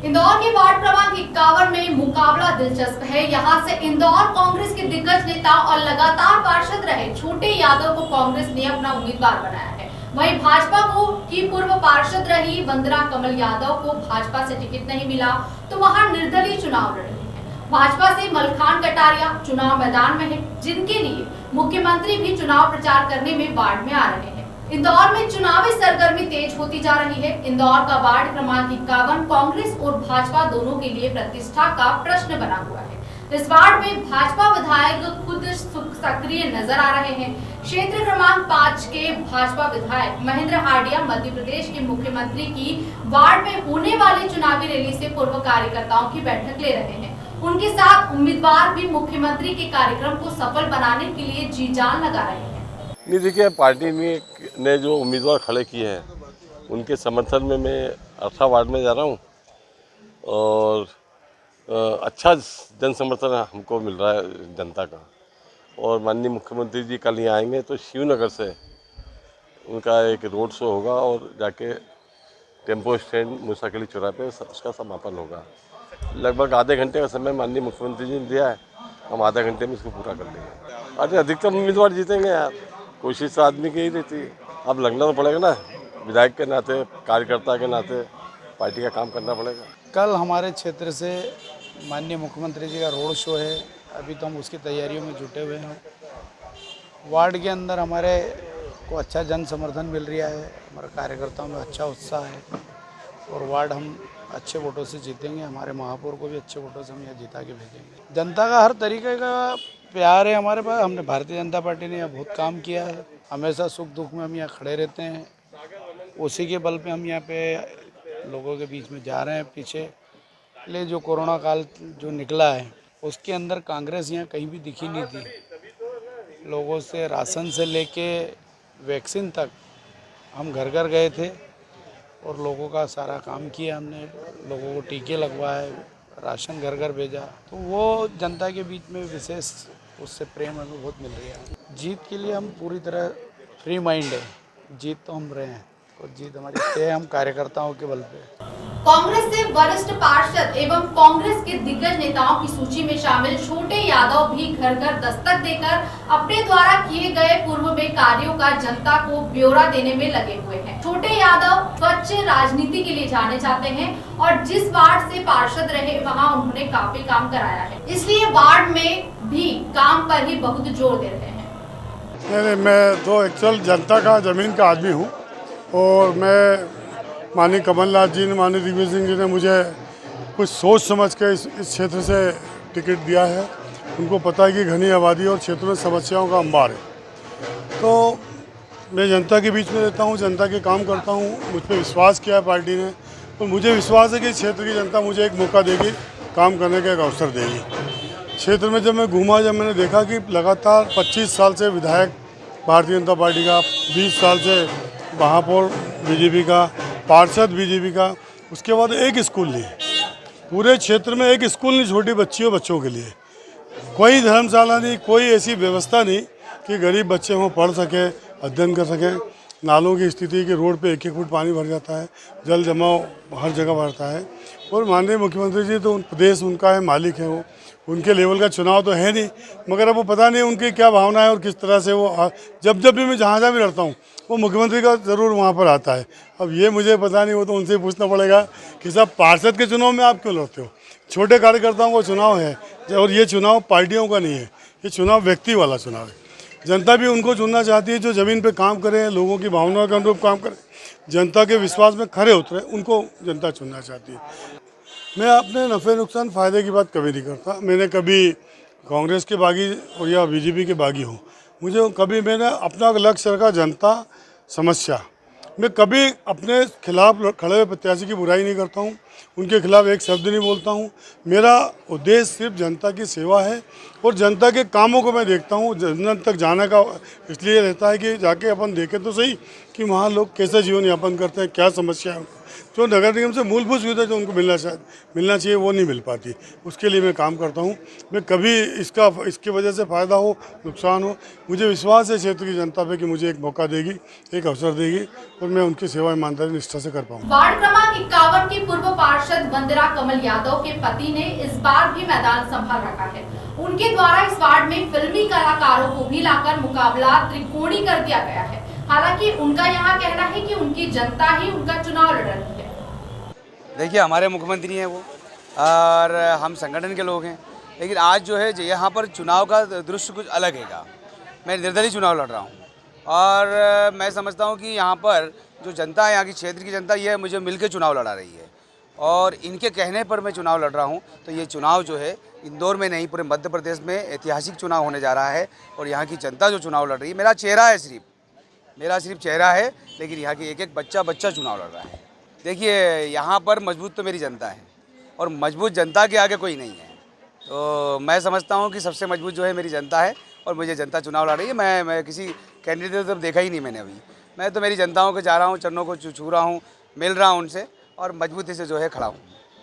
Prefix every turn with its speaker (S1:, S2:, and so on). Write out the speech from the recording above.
S1: इंदौर के वार्ड क्रमांक 51 में मुकाबला दिलचस्प है। यहां से इंदौर कांग्रेस के दिग्गज नेता और लगातार पार्षद रहे छोटे यादव को कांग्रेस ने अपना उम्मीदवार बनाया है। वहीं भाजपा की पूर्व पार्षद रही वंदना कमल यादव को भाजपा से टिकट नहीं मिला, तो वहां निर्दलीय चुनाव लड़ रही है। भाजपा से मलखान कटारिया चुनाव मैदान में है, जिनके लिए मुख्यमंत्री भी चुनाव प्रचार करने में वार्ड में आ रहे हैं। इंदौर में चुनावी सरगर्मी तेज होती जा रही है। इंदौर का वार्ड क्रमांक 51 कांग्रेस और भाजपा दोनों के लिए प्रतिष्ठा का प्रश्न बना हुआ है। इस वार्ड में भाजपा विधायक खुद सक्रिय नजर आ रहे हैं। क्षेत्र क्रमांक 5 के भाजपा विधायक महेंद्र हार्डिया मध्य प्रदेश के मुख्यमंत्री की वार्ड में होने वाली चुनावी रैली से पूर्व कार्यकर्ताओं की बैठक ले रहे हैं। उनके साथ उम्मीदवार भी मुख्यमंत्री के कार्यक्रम को सफल बनाने के लिए जी जान लगा रहे हैं।
S2: नहीं, देखिए, पार्टी ने जो उम्मीदवार खड़े किए हैं उनके समर्थन में मैं 18 वार्ड में जा रहा हूँ और अच्छा जन समर्थन हमको मिल रहा है जनता का। और माननीय मुख्यमंत्री जी कल यहाँ आएंगे तो शिवनगर से उनका एक रोड शो होगा और जाके टेम्पो स्टैंड मुसाकिली चौराहे पे उसका समापन होगा। लगभग आधे घंटे का समय माननीय मुख्यमंत्री जी ने दिया है, हम आधे घंटे में इसको पूरा कर लेंगे। अरे अधिकतम उम्मीदवार जीतेंगे यार, कोशिश तो आदमी की ही रहती है। अब लगना तो पड़ेगा ना, विधायक के नाते, कार्यकर्ता के नाते पार्टी का काम करना पड़ेगा।
S3: कल हमारे क्षेत्र से माननीय मुख्यमंत्री जी का रोड शो है, अभी तो हम उसकी तैयारियों में जुटे हुए हैं। वार्ड के अंदर हमारे को अच्छा जन समर्थन मिल रहा है, हमारे कार्यकर्ताओं में अच्छा उत्साह है और वार्ड हम अच्छे वोटों से जीतेंगे। हमारे महापौर को भी अच्छे वोटों से हम यहाँ जिता के भेजेंगे। जनता का हर तरीके का प्यार है हमारे पास। हमने भारतीय जनता पार्टी ने यहाँ बहुत काम किया है, हमेशा सुख दुख में हम यहाँ खड़े रहते हैं। उसी के बल पे हम यहाँ पे लोगों के बीच में जा रहे हैं पीछे। ले जो कोरोना काल जो निकला है उसके अंदर कांग्रेस यहाँ कहीं भी दिखी नहीं थी। लोगों से राशन से लेके वैक्सीन तक हम घर घर गए थे और लोगों का सारा काम किया हमने। लोगों को टीके लगवाए, राशन घर घर भेजा, तो वो जनता के बीच में विशेष उससे प्रेम हमें बहुत मिल रही है। जीत के लिए हम पूरी तरह फ्री माइंड है, जीत तो हम रहे हैं और जीत हमारी तय हम कार्यकर्ताओं के बल पे।
S1: कांग्रेस से वरिष्ठ पार्षद एवं कांग्रेस के दिग्गज नेताओं की सूची में शामिल छोटे यादव भी घर घर दस्तक देकर अपने द्वारा किए गए पूर्व में कार्यों का जनता को ब्यौरा देने में लगे हुए हैं। छोटे यादव स्वच्छ राजनीति के लिए जाने जाते हैं और जिस वार्ड से पार्षद रहे वहां उन्होंने काफी काम कराया है, इसलिए वार्ड में भी काम पर ही बहुत जोर दे रहे हैं।
S4: नहीं, मैं तो एक्चुअल जनता का जमीन का आदमी हूँ और मैं माननीय कमलनाथ जी ने, माननीय दिग्विजय सिंह जी ने मुझे कुछ सोच समझ के इस क्षेत्र से टिकट दिया है। उनको पता है कि घनी आबादी और क्षेत्र में समस्याओं का अंबार है, तो मैं जनता के बीच में रहता हूँ, जनता के काम करता हूँ। मुझ पर विश्वास किया है पार्टी ने, तो मुझे विश्वास है कि क्षेत्र की जनता मुझे एक मौका देगी, काम करने का एक अवसर देगी। क्षेत्र में जब मैं घूमा, जब मैंने देखा कि लगातार 25 साल से विधायक भारतीय जनता पार्टी का, 20 साल से महापौर बीजेपी का, पार्षद बीजेपी का, उसके बाद एक स्कूल नहीं, पूरे क्षेत्र में एक स्कूल नहीं छोटी बच्चियों बच्चों के लिए, कोई धर्मशाला नहीं, कोई ऐसी व्यवस्था नहीं कि गरीब बच्चे वहाँ पढ़ सकें, अध्ययन कर सकें। नालों की स्थिति कि रोड पे 1-1 फुट पानी भर जाता है, जल जमाव हर जगह बढ़ता है। और माननीय मुख्यमंत्री जी तो प्रदेश उनका है, मालिक है, वो उनके लेवल का चुनाव तो है नहीं, मगर अब वो पता नहीं उनकी क्या भावना है और किस तरह से वो जब भी मैं जहाँ भी लड़ता हूँ वो मुख्यमंत्री का ज़रूर वहाँ पर आता है। अब ये मुझे पता नहीं, वो तो उनसे पूछना पड़ेगा कि साहब पार्षद के चुनाव में आप क्यों लड़ते हो? छोटे कार्यकर्ताओं का चुनाव है और ये चुनाव पार्टियों का नहीं है, ये चुनाव व्यक्ति वाला चुनाव है। जनता भी उनको चुनना चाहती है जो ज़मीन पे काम करें, लोगों की भावनाओं के अनुरूप काम करें, जनता के विश्वास में खरे उतरे, उनको जनता चुनना चाहती है। मैं अपने नफ़े नुकसान फ़ायदे की बात कभी नहीं करता। मैंने कभी कांग्रेस के बागी और या बीजेपी के बागी हूँ, मुझे कभी मैंने अपना लक्ष्य रखा जनता समस्या। मैं कभी अपने खिलाफ खड़े हुए प्रत्याशी की बुराई नहीं करता हूँ, उनके खिलाफ एक शब्द नहीं बोलता हूँ। मेरा उद्देश्य सिर्फ जनता की सेवा है और जनता के कामों को मैं देखता हूँ। जन तक जाने का इसलिए रहता है कि जाके अपन देखें तो सही कि वहाँ लोग कैसे जीवन यापन करते हैं, क्या समस्या है, जो नगर निगम से मूलभूत सुविधा जो उनको मिलना चाहिए वो नहीं मिल पाती। उसके लिए मैं काम करता हूँ। मैं कभी इसकी वजह से फ़ायदा हो नुकसान हो, मुझे विश्वास है क्षेत्र की जनता पे कि मुझे एक मौका देगी, एक अवसर देगी और मैं उनकी सेवा ईमानदारी निष्ठा से कर पाऊँगा।
S1: वार्ड क्रमांक 51 की पूर्व पार्षद वंदना कमल यादव के पति ने इस बार भी मैदान संभाल रखा है। उनके द्वारा इस वार्ड में फिल्मी कलाकारों को भी लाकर मुकाबला त्रिकोणीय कर दिया गया है। हालांकि उनका यहाँ कहना है कि उनकी जनता ही उनका चुनाव लड़ रही है।
S5: देखिए, हमारे मुख्यमंत्री हैं वो और हम संगठन के लोग हैं, लेकिन आज जो है यहाँ पर चुनाव का दृश्य कुछ अलग है। मैं निर्दलीय चुनाव लड़ रहा हूँ और मैं समझता हूँ कि यहाँ पर जो जनता है, यहाँ की क्षेत्र की जनता, ये मुझे मिलकर चुनाव लड़ा रही है और इनके कहने पर मैं चुनाव लड़ रहा हूँ। तो ये चुनाव जो है इंदौर में नहीं, पूरे मध्य प्रदेश में ऐतिहासिक चुनाव होने जा रहा है और यहाँ की जनता जो चुनाव लड़ रही है, मेरा सिर्फ चेहरा है, लेकिन यहाँ की एक एक बच्चा चुनाव लड़ रहा है। देखिए, यहाँ पर मजबूत तो मेरी जनता है और मजबूत जनता के आगे कोई नहीं है। तो मैं समझता हूँ कि सबसे मजबूत जो है मेरी जनता है और मुझे जनता चुनाव लड़ रही है। मैं किसी कैंडिडेट को देखा ही नहीं मैंने अभी। मैं तो मेरी जनताओं को जा रहा हूँ, चरणों को छू रहा हूँ, मिल रहा हूँ उनसे और मजबूती से जो है खड़ा हूँ।